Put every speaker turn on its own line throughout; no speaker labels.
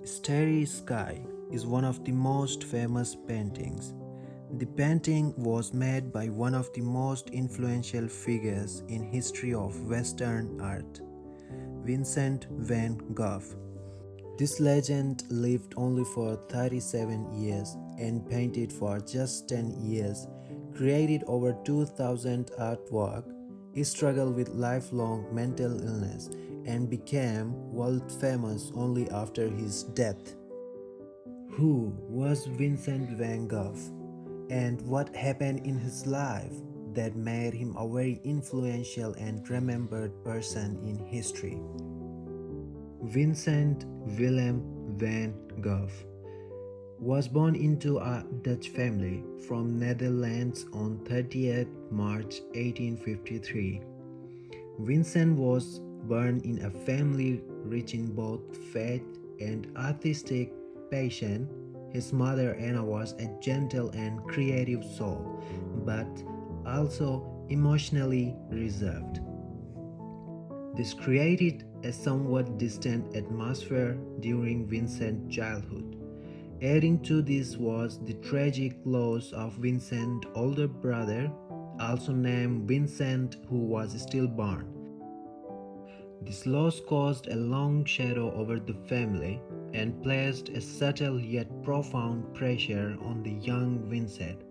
Starry Sky is one of the most famous paintings. The painting was made by one of the most influential figures in history of Western art, Vincent Van Gogh. This legend lived only for 37 years and painted for just 10 years, created over 2000 artwork. He struggled with lifelong mental illness and became world famous only after his death. Who was Vincent van Gogh and what happened in his life that made him a very influential and remembered person in history? Vincent Willem van Gogh was born into a Dutch family from Netherlands on 30th March 1853. Vincent was born in a family rich in both faith and artistic passion. His mother Anna was a gentle and creative soul, but also emotionally reserved. This created a somewhat distant atmosphere during Vincent's childhood. Adding to this was the tragic loss of Vincent's older brother, also named Vincent, who was stillborn. This loss caused a long shadow over the family and placed a subtle yet profound pressure on the young Vincent.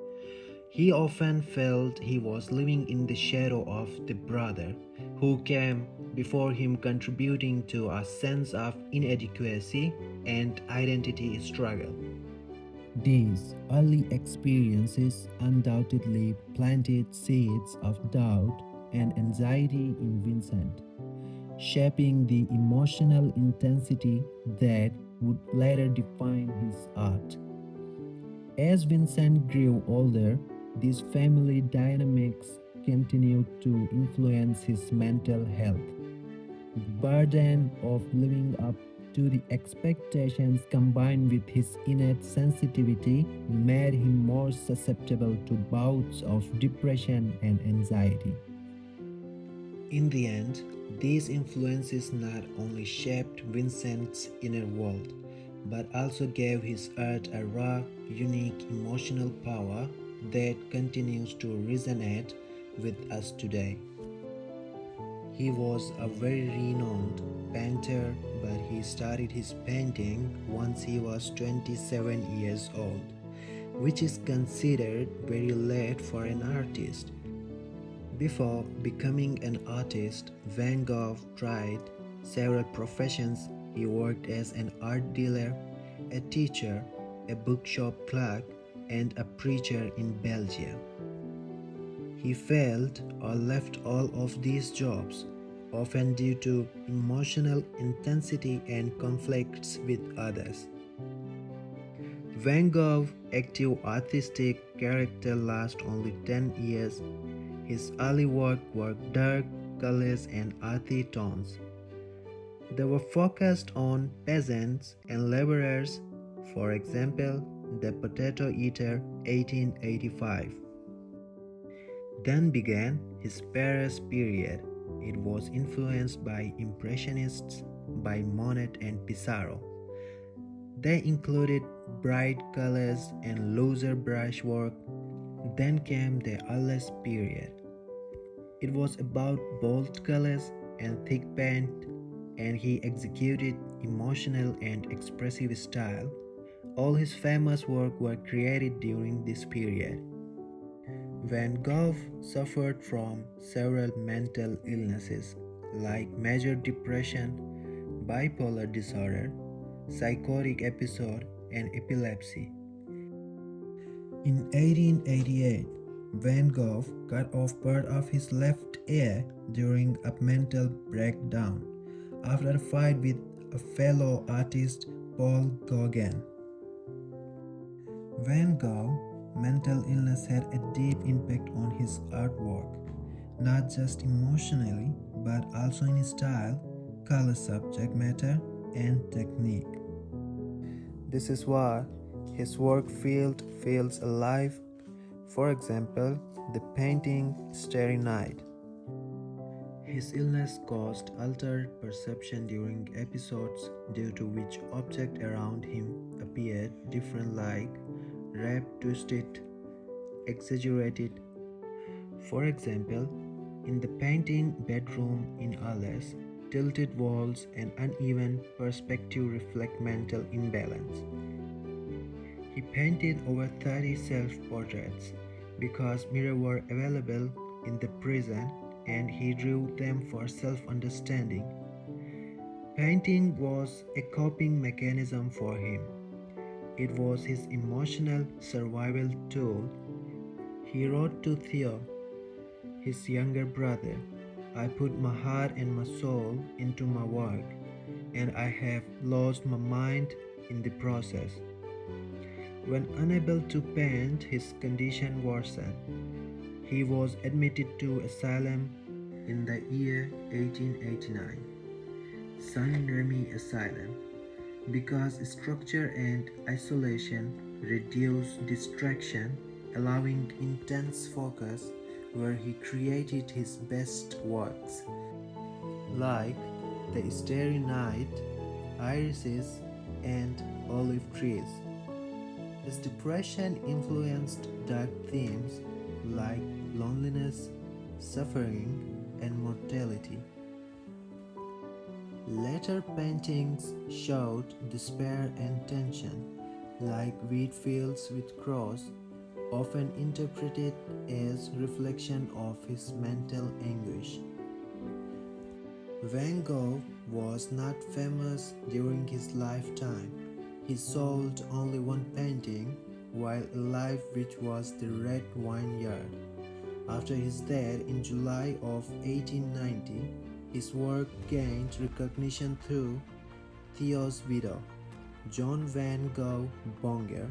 He often felt he was living in the shadow of the brother who came before him, contributing to a sense of inadequacy and identity struggle. These early experiences undoubtedly planted seeds of doubt and anxiety in Vincent, shaping the emotional intensity that would later define his art. As Vincent grew older, these family dynamics continued to influence his mental health. The burden of living up to the expectations combined with his innate sensitivity made him more susceptible to bouts of depression and anxiety. In the end, these influences not only shaped Vincent's inner world, but also gave his art a raw, unique emotional power that continues to resonate with us today. He was a very renowned painter, but he started his painting once he was 27 years old, which is considered very late for an artist. Before becoming an artist, Van Gogh tried several professions. He worked as an art dealer, a teacher, a bookshop clerk, and a preacher in Belgium. He failed or left all of these jobs, often due to emotional intensity and conflicts with others. Van Gogh's active artistic character lasted only 10 years. His early work were dark colors and earthy tones. They were focused on peasants and laborers, for example, The Potato Eater 1885. Then began his Paris period. It was influenced by Impressionists, by Monet and Pissarro. They included bright colors and looser brushwork. Then came the earliest period. It was about bold colors and thick paint, and he executed emotional and expressive style. All his famous work were created during this period. Van Gogh suffered from several mental illnesses like major depression, bipolar disorder, psychotic episode, and epilepsy. In 1888, Van Gogh cut off part of his left ear during a mental breakdown after a fight with a fellow artist, Paul Gauguin. Van Gogh's mental illness had a deep impact on his artwork, not just emotionally, but also in style, color, subject matter, and technique. This is why his work feels alive. For example, the painting Starry Night. His illness caused altered perception during episodes due to which objects around him appeared different like wrapped, twisted, exaggerated. For example, in the painting bedroom in Alice, tilted walls and uneven perspective reflect mental imbalance. He painted over 30 self-portraits because mirrors were available in the prison and he drew them for self-understanding. Painting was a coping mechanism for him. It was his emotional survival tool. He wrote to Theo, his younger brother, I put my heart and my soul into my work, and I have lost my mind in the process. When unable to paint, his condition worsened. He was admitted to asylum in the year 1889, Saint Remy Asylum, because structure and isolation reduce distraction, allowing intense focus where he created his best works, like the Starry Night, irises, and olive trees. His depression influenced dark themes like loneliness, suffering, and mortality. Later paintings showed despair and tension, like wheat fields with cross, often interpreted as reflection of his mental anguish. Van Gogh was not famous during his lifetime. He sold only one painting while alive, which was the Red Vineyard. After his death in July of 1890, his work gained recognition through Theo's widow, John Van Gogh Bonger,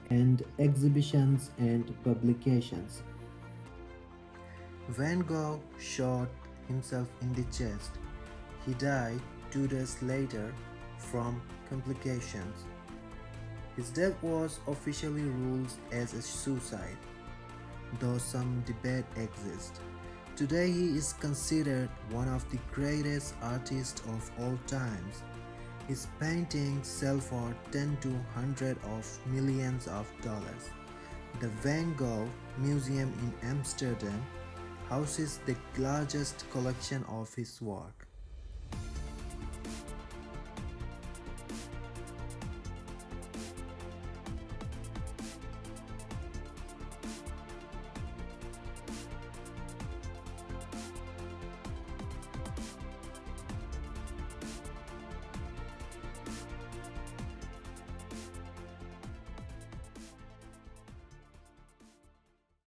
and exhibitions and publications. Van Gogh shot himself in the chest. He died 2 days later from complications. His death was officially ruled as a suicide, though some debate exists. Today he is considered one of the greatest artists of all times. His paintings sell for 10 to 100 of millions of dollars. The Van Gogh Museum in Amsterdam houses the largest collection of his work.